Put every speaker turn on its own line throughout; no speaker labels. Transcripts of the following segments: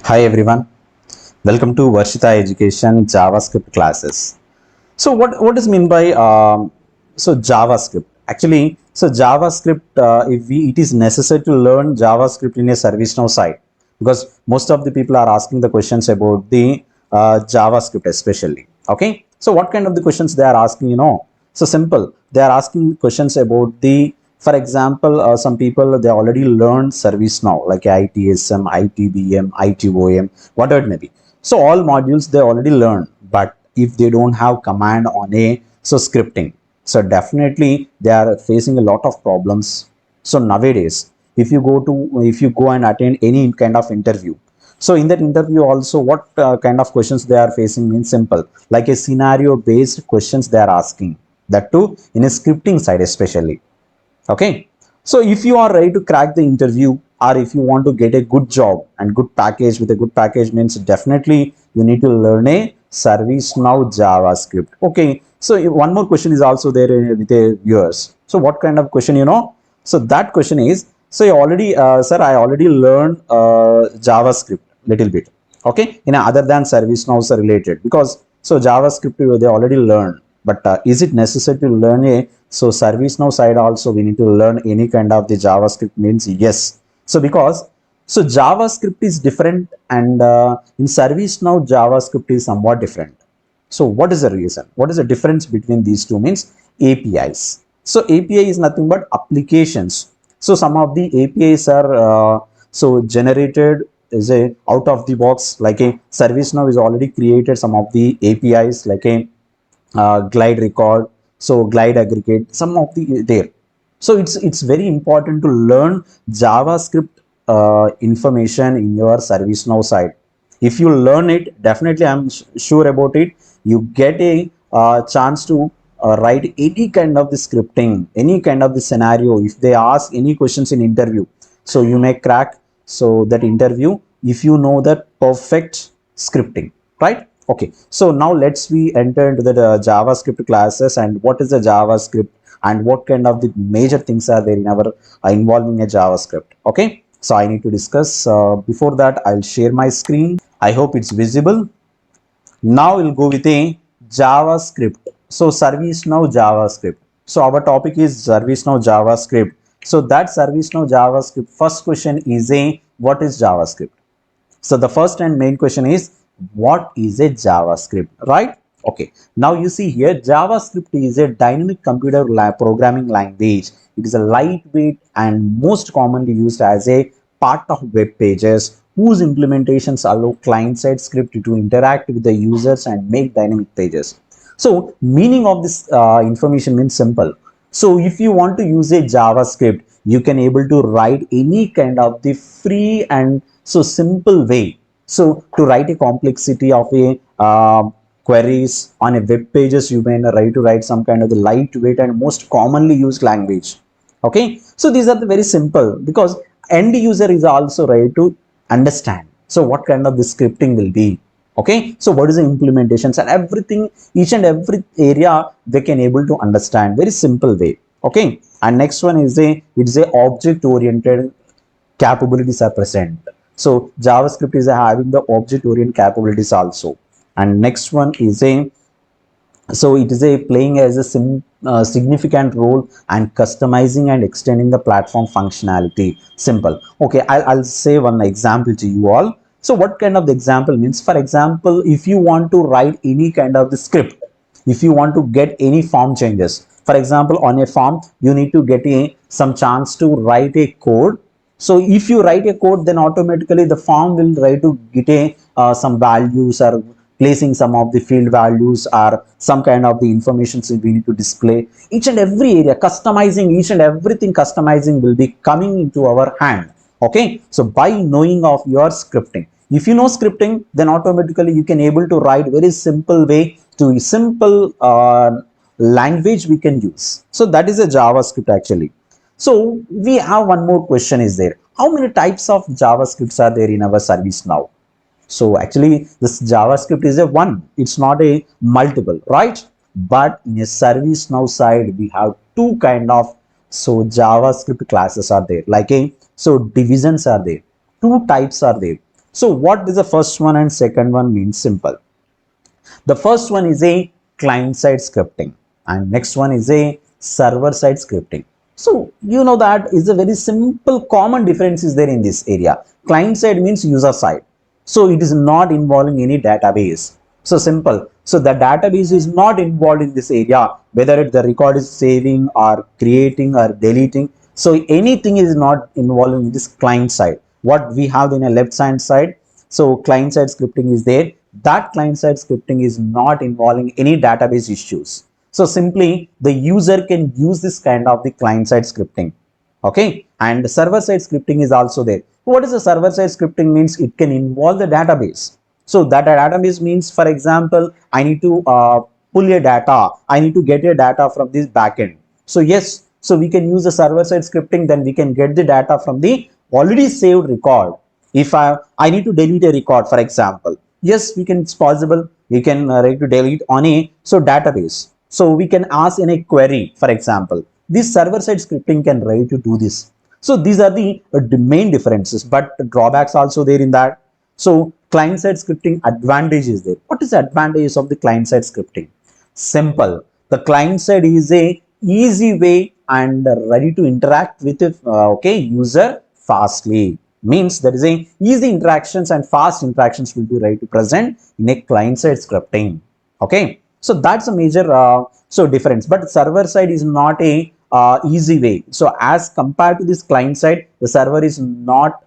Hi everyone, welcome to Varshita Education JavaScript classes. So what is mean by JavaScript? Actually, JavaScript if we it is necessary to learn JavaScript in a ServiceNow site because most of the people are asking the questions about the JavaScript especially. Okay, so what kind of the questions they are asking? So simple. They are asking questions about the, for example, some people they already learned ServiceNow like ITSM, ITBM, ITOM, whatever it may be. So all modules they already learned, but if they don't have command on a scripting, so definitely they are facing a lot of problems. So nowadays, if you go and attend any kind of interview, so in that interview also what kind of questions they are facing means simple, like a scenario based questions they are asking, that too in a scripting side especially. Okay, so if you are ready to crack the interview, or if you want to get a good job and good package, with a good package means definitely you need to learn a ServiceNow JavaScript. Okay, so one more question is also there with the viewers. So what kind of question? So that question is, so you already sir, I already learned JavaScript little bit. Okay, other than ServiceNow related, because so JavaScript they already learned, but is it necessary to learn a ServiceNow side also we need to learn any kind of the JavaScript means? Yes. So because so JavaScript is different, and in ServiceNow JavaScript is somewhat different. So what is the reason? What is the difference between these two means? APIs. So API is nothing but applications. So some of the APIs are generated is a out of the box, like a ServiceNow is already created some of the APIs like a glide record, so glide aggregate, some of the there. So it's very important to learn JavaScript information in your ServiceNow side. If you learn it, definitely I'm sure about it, you get a chance to write any kind of the scripting, any kind of the scenario. If they ask any questions in interview, so you may crack so that interview if you know that perfect scripting, right? Okay, so now let's we enter into the JavaScript classes, and what is the JavaScript and what kind of the major things are there in our involving a JavaScript. Okay, so I need to discuss. Before that, I'll share my screen. I hope it's visible. Now we'll go with a JavaScript. So ServiceNow JavaScript. So our topic is ServiceNow JavaScript. So that ServiceNow JavaScript. First question is a, what is JavaScript? So the first and main question is, what is a JavaScript, right? Okay, now you see here JavaScript is a dynamic computer programming language. It is a lightweight and most commonly used as a part of web pages, whose implementations allow client-side script to interact with the users and make dynamic pages. So meaning of this information means simple. So if you want to use a JavaScript, you can able to write any kind of the free and so simple way. So to write a complexity of a queries on a web pages, you may write some kind of the lightweight and most commonly used language. Okay, so these are the very simple, because end user is also right to understand. So what kind of the scripting will be? Okay, so what is the implementations and everything, each and every area they can able to understand very simple way. Okay, and next one is it's a object oriented capabilities are present. So JavaScript is having the object oriented capabilities also. And next one is a, so it is a playing as a significant role and customizing and extending the platform functionality. Simple. Okay, I'll say one example to you all. So what kind of the example means? For example, if you want to write any kind of the script, if you want to get any form changes, for example, on a form you need to get some chance to write a code. So if you write a code, then automatically the form will try to get some values, or placing some of the field values, or some kind of the information we need to display. Each and every area customizing, each and everything customizing will be coming into our hand. Okay, so by knowing of your scripting, if you know scripting, then automatically you can able to write very simple way to simple language we can use. So that is a JavaScript actually. So we have one more question is there. How many types of JavaScripts are there in our service now? So actually this JavaScript is a one, it's not a multiple, right? But in a service now side, we have two kind of JavaScript classes are there, like a, so divisions are there, two types are there. So what is the first one and second one means? Simple. The first one is a client-side scripting and next one is a server-side scripting. So you know that is a very simple common difference is there in this area. Client-side means user-side. So it is not involving any database. So simple. So the database is not involved in this area, whether the record is saving or creating or deleting. So anything is not involved in this client side. What we have in a left hand side, so client side scripting is there. That client side scripting is not involving any database issues. So simply the user can use this kind of the client side scripting. Okay, and server side scripting is also there. What is the server side scripting means? It can involve the database. So that database means, for example, I need to pull a data, I need to get a data from this backend. So yes, so we can use the server side scripting, then we can get the data from the already saved record. If I need to delete a record, for example, yes, we can, it's possible, we can write to delete on a so database. So we can ask in a query, for example, this server side scripting can write to do this. So these are the main differences, but drawbacks also there in that. So client side scripting advantage is there. What is the advantage of the client side scripting? Simple. The client side is a easy way and ready to interact with the user fastly. Means there is a easy interactions and fast interactions will be ready to present in a client side scripting. Okay, so that's a major difference. But server side is not a easy way. So as compared to this client side, the server is not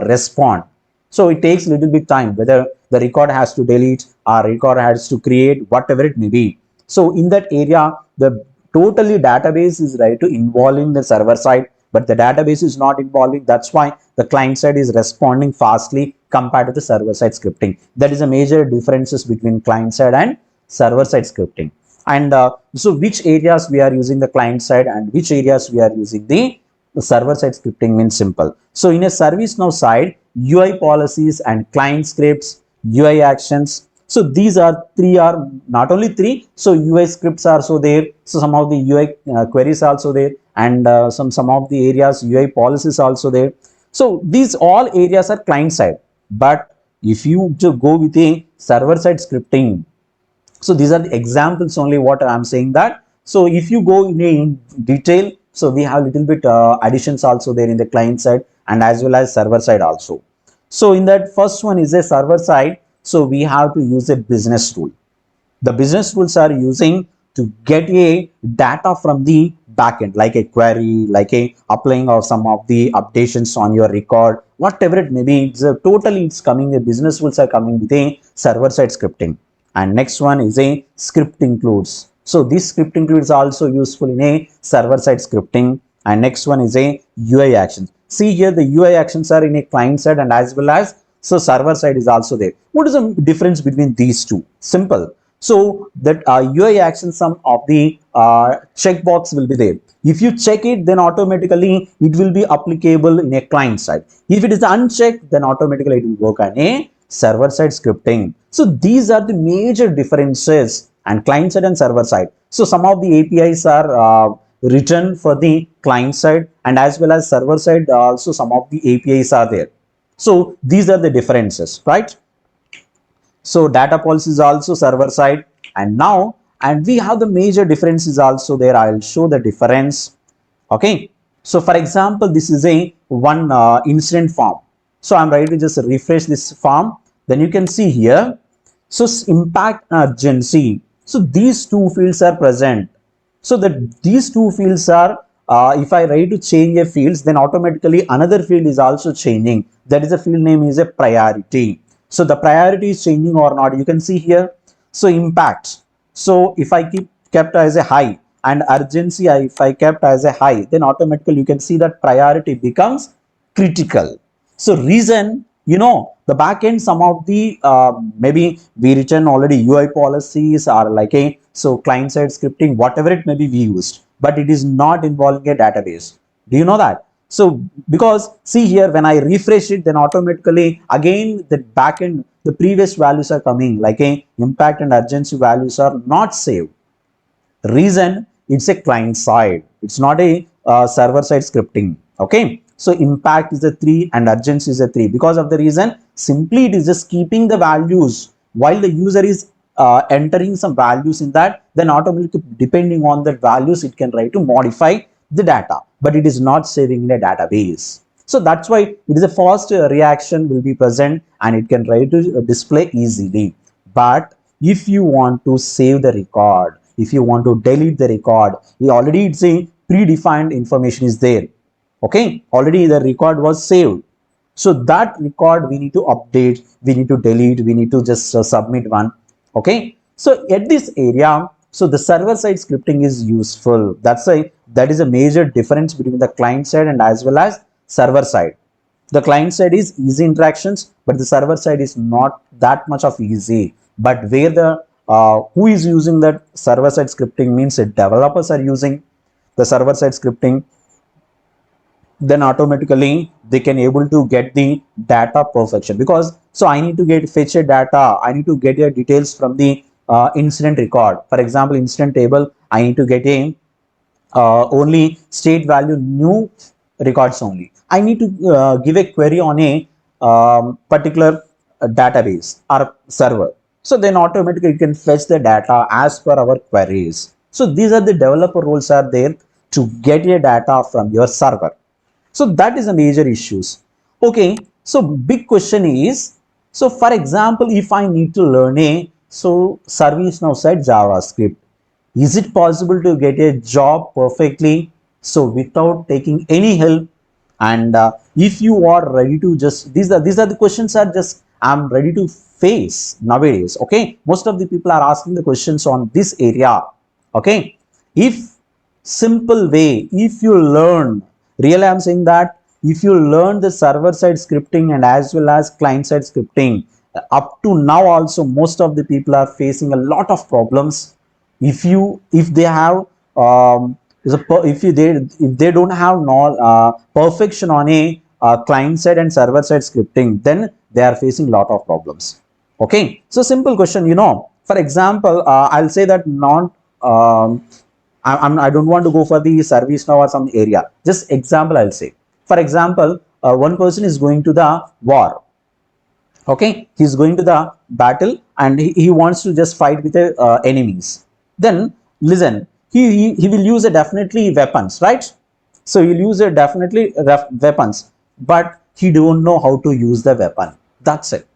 respond. So it takes a little bit time, whether the record has to delete or record has to create, whatever it may be. So in that area, the totally database is right to involving the server side, but the database is not involving. That's why the client side is responding fastly compared to the server side scripting. That is a major differences between client side and server side scripting. And so which areas we are using the client side and which areas we are using the server side scripting means simple. So in a ServiceNow side, UI policies and client scripts, UI actions. So these are not only three. So UI scripts are also there. So some of the UI queries also there, and some of the areas UI policies also there. So these all areas are client side. But if you go with a server side scripting, so these are the examples only what I am saying that. So if you go in detail, so we have little bit additions also there in the client side and as well as server side also. So in that first one is a server side. So we have to use a business rule. The business rules are using to get a data from the backend, like a query, like a applying of some of the updations on your record, whatever it may be. It's coming, the business rules are coming with a server side scripting. And next one is a script includes. So this script includes also useful in a server side scripting. And next one is a UI actions. See here the UI actions are in a client side and as well as so server side is also there. What is the difference between these two? Simple. So that UI action, some of the checkbox will be there. If you check it, then automatically it will be applicable in a client side. If it is unchecked, then automatically it will work on a server side scripting. So these are the major differences and client side and server side. So some of the APIs are written for the client side and as well as server side also some of the APIs are there. So these are the differences, right? So data policy is also server side and we have the major differences also there. I will show the difference. Okay. So for example, this is a one incident form. So I'm ready to just refresh this form. Then you can see here. So impact and urgency. So these two fields are present. So that these two fields are, if I write to change a fields, then automatically another field is also changing. That is a field name is a priority. So the priority is changing or not, you can see here. So impact. So if I kept as a high and urgency, if I kept as a high, then automatically you can see that priority becomes critical. So reason, the backend, some of the maybe we written already UI policies are like a so client side scripting, whatever it may be we used, but it is not involving a database. Do you know that? So because see here, when I refresh it, then automatically again the backend, the previous values are coming, like a impact and urgency values are not saved. Reason, it's a client side, it's not a server side scripting. Okay, So impact is a 3 and urgency is a 3. Because of the reason, simply it is just keeping the values while the user is entering some values in that, then automatically depending on the values it can try to modify the data, but it is not saving in a database. So that's why it is a fast reaction will be present and it can try to display easily. But if you want to save the record, if you want to delete the record, already it's a predefined information is there. Okay, already the record was saved. So that record we need to update, we need to delete, we need to just submit one. Okay, so at this area, so the server side scripting is useful. That's why that is a major difference between the client side and as well as server side. The client side is easy interactions, but the server side is not that much of easy. But where the who is using that server side scripting means that developers are using the server side scripting, then automatically they can able to get the data perfection. Because so I need to get fetch a data, I need to get your details from the incident record. For example, incident table, I need to get a only state value new records only. I need to give a query on a particular database or server. So then automatically you can fetch the data as per our queries. So these are the developer roles are there to get your data from your server. So that is a major issues. Okay, so big question is, so for example, if I need to learn a ServiceNow side JavaScript, is it possible to get a job perfectly so without taking any help? And if you are ready to just these are the questions are just I'm ready to face nowadays. Okay, most of the people are asking the questions on this area. Okay, if simple way, if you learn, really I'm saying that if you learn the server side scripting and as well as client side scripting, up to now also most of the people are facing a lot of problems. If they have if they don't have perfection on a client side and server side scripting, then they are facing a lot of problems. Okay, so simple question, for example, I'll say that not I don't want to go for the service now or some area. Just example, I'll say. For example, one person is going to the war. Okay, he's going to the battle and he wants to just fight with the enemies. Then listen, he will use a definitely weapons, right? So he'll use a definitely weapons, but he don't know how to use the weapon. That's it.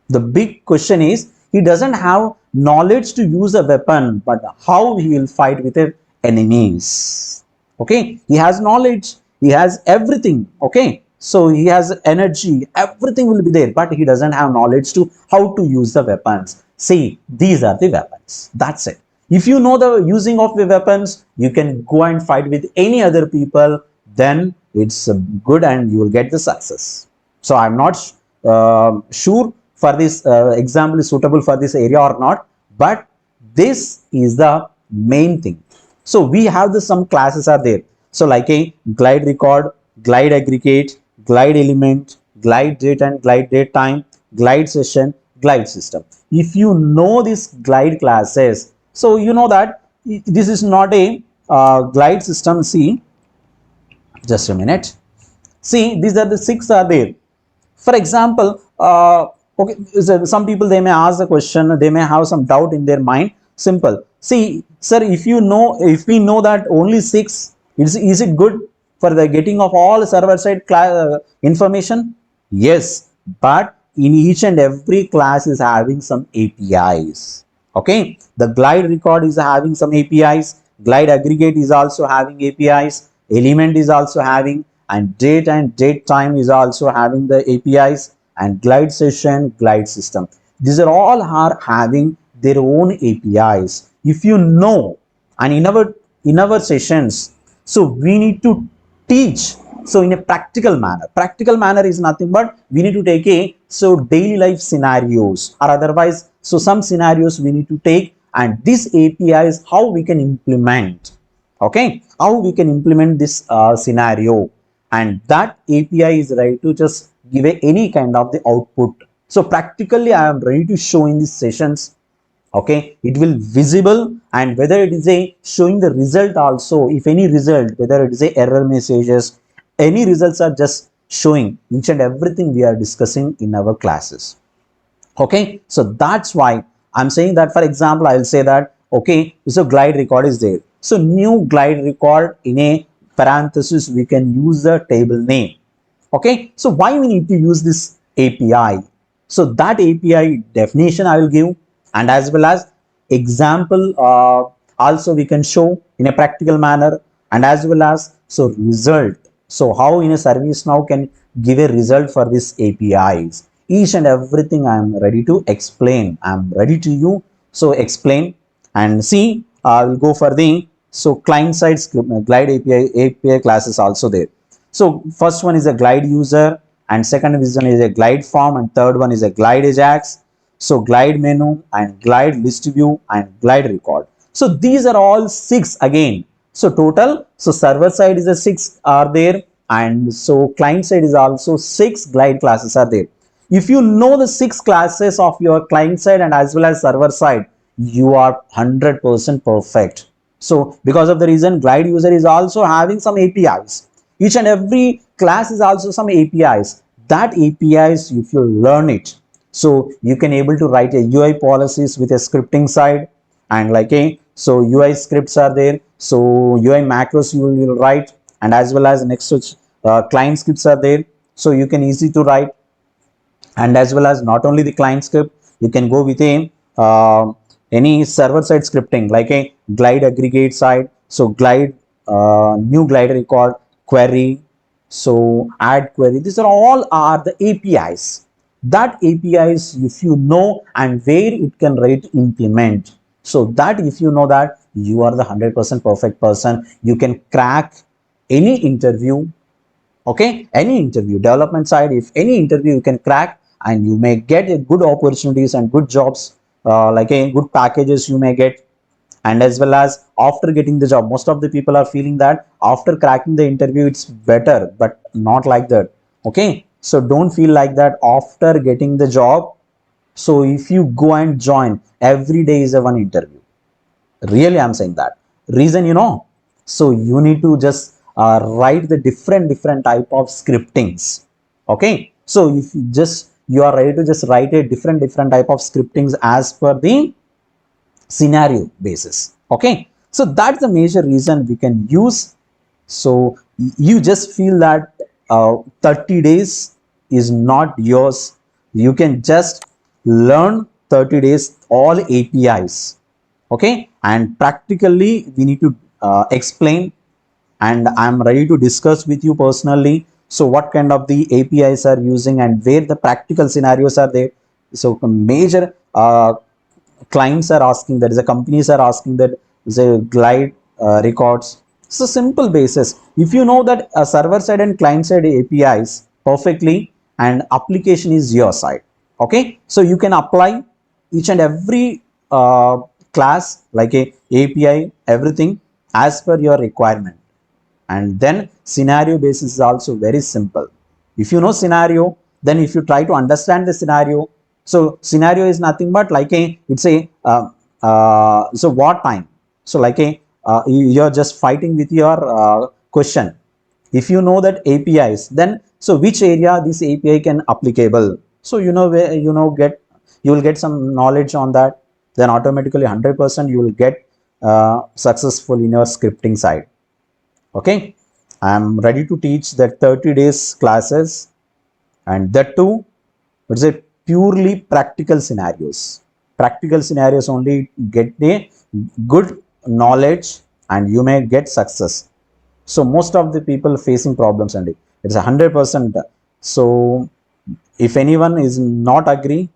The big question is he doesn't have knowledge to use a weapon, but how he will fight with the enemies. Okay, he has knowledge, he has everything. Okay, so he has energy, everything will be there, but he doesn't have knowledge to how to use the weapons. See, these are the weapons. That's it. If you know the using of the weapons, you can go and fight with any other people, then it's good and you will get the success. So I'm not sure for this example is suitable for this area or not, but this is the main thing. So we have some classes are there. So like a glide record, glide aggregate, glide element, glide date and glide date time, glide session, glide system. If you know these glide classes, so you know that this is not a glide system. See, just a minute. See, these are the 6 are there. For example, okay, some people they may ask the question, they may have some doubt in their mind. Simple. See, sir, if we know that only 6, is it good for the getting of all server side information? Yes, but in each and every class is having some APIs. Okay, the glide record is having some APIs, glide aggregate is also having APIs, element is also having, and date time is also having the APIs, and glide session, glide system. These are all are having their own APIs. If you know, and in our sessions, so we need to teach so in a practical manner is nothing but we need to take a daily life scenarios or otherwise some scenarios we need to take, and this API is how we can implement. Okay, how we can implement this scenario, and that API is ready to just give any kind of the output. So practically I am ready to show in these sessions. Okay, it will visible, and whether it is a showing the result also, if any result, whether it is a error messages, any results are just showing each and everything we are discussing in our classes. Okay, so that's why I'm saying that. For example, I will say that, okay, so glide record is there, so new glide record in a parenthesis we can use the table name. Okay, so why we need to use this API? So that API definition I will give, and as well as example also we can show in a practical manner, and as well as so result. So how in a service now can give a result for this APIs. Each and everything I am ready to explain. I am ready to you. So explain and see. I will go for the so client side script, glide API class is also there. So first one is a glide user, and second one is a glide form, and third one is a glide Ajax. So glide menu and glide list view and glide record. So these are all 6 again. So total, so server side is a 6 are there, and so client side is also 6 glide classes are there. If you know the 6 classes of your client side and as well as server side, you are 100% perfect. So because of the reason, glide user is also having some APIs. Each and every class is also some APIs. That APIs, if you learn it, so you can able to write a UI policies with a scripting side, and like a so UI scripts are there. So UI macros you will write, and as well as next client scripts are there. So you can easy to write, and as well as not only the client script, you can go with a any server side scripting like a glide aggregate side. So glide new glide record query, so add query, these are all are the APIs. That APIs if you know and where it can write implement, so that if you know that, you are the 100% perfect person. You can crack any interview. Okay, any interview development side, if any interview you can crack, and you may get a good opportunities and good jobs, like a good packages you may get. And as well as after getting the job, most of the people are feeling that after cracking the interview it's better, but not like that. Okay, so don't feel like that after getting the job. So if you go and join, every day is a one interview. Really I'm saying that. Reason, so you need to just write the different type of scriptings. Okay, so if you are ready to just write a different type of scriptings as per the scenario basis. Okay, so that's the major reason we can use. So you just feel that 30 days is not yours. You can just learn 30 days all APIs. Okay, and practically we need to explain, and I'm ready to discuss with you personally. So what kind of the APIs are using and where the practical scenarios are there. So major clients are asking, that is the companies are asking that the glide records. So simple basis, if you know that server side and client side APIs perfectly, and application is your side. Okay, so you can apply each and every class like a API, everything as per your requirement. And then scenario basis is also very simple. If you know scenario, then if you try to understand the scenario, so scenario is nothing but like a it's a so what time. So like a you're just fighting with your question. If you know that APIs, then so which area this API can applicable, so you know where you will get some knowledge on that. Then automatically 100% you will get successful in your scripting side. Okay, I am ready to teach that 30 days classes, and that too it's a purely practical scenarios. Practical scenarios only get a good knowledge, and you may get success. So most of the people facing problems, and it's 100%. So if anyone is not agree,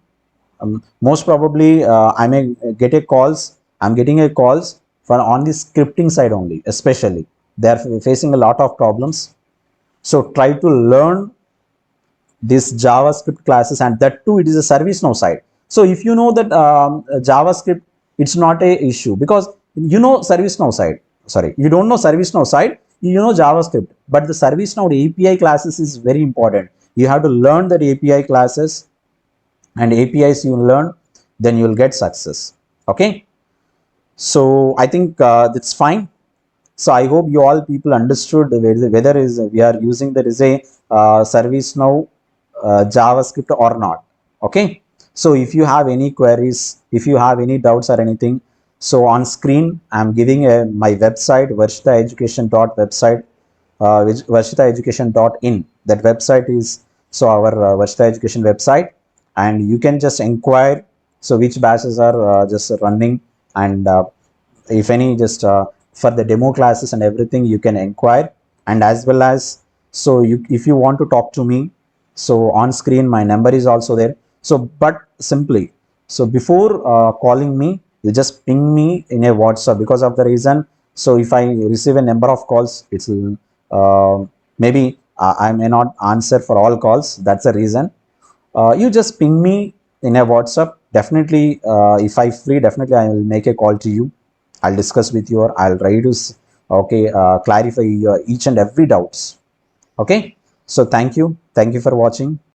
most probably I may get a calls. I'm getting a calls for on the scripting side only, especially they are facing a lot of problems. So try to learn this JavaScript classes, and that too it is a ServiceNow side. So if you know that JavaScript, it's not a issue, because you know ServiceNow side. Sorry, you don't know ServiceNow side. You know JavaScript, but the ServiceNow API classes is very important. You have to learn that API classes, and APIs you learn, then you will get success. Okay, so I think that's fine. So I hope you all people understood whether is we are using there is a service now JavaScript or not. Okay. So if you have any queries, if you have any doubts or anything, so on screen I'm giving my website varshitaeducation.website, which varshitaeducation.in. That website is so our Varshita Education website, and you can just inquire so which batches are just running, and if any just for the demo classes and everything you can inquire. And as well as, so you, if you want to talk to me, so on screen my number is also there. So but simply, so before calling me, you just ping me in a WhatsApp, because of the reason, so if I receive a number of calls, it's maybe I may not answer for all calls. That's the reason. You just ping me in a WhatsApp. Definitely, if I free, definitely I will make a call to you. I'll discuss with you, or I'll try to okay clarify your each and every doubts. Okay. So thank you for watching.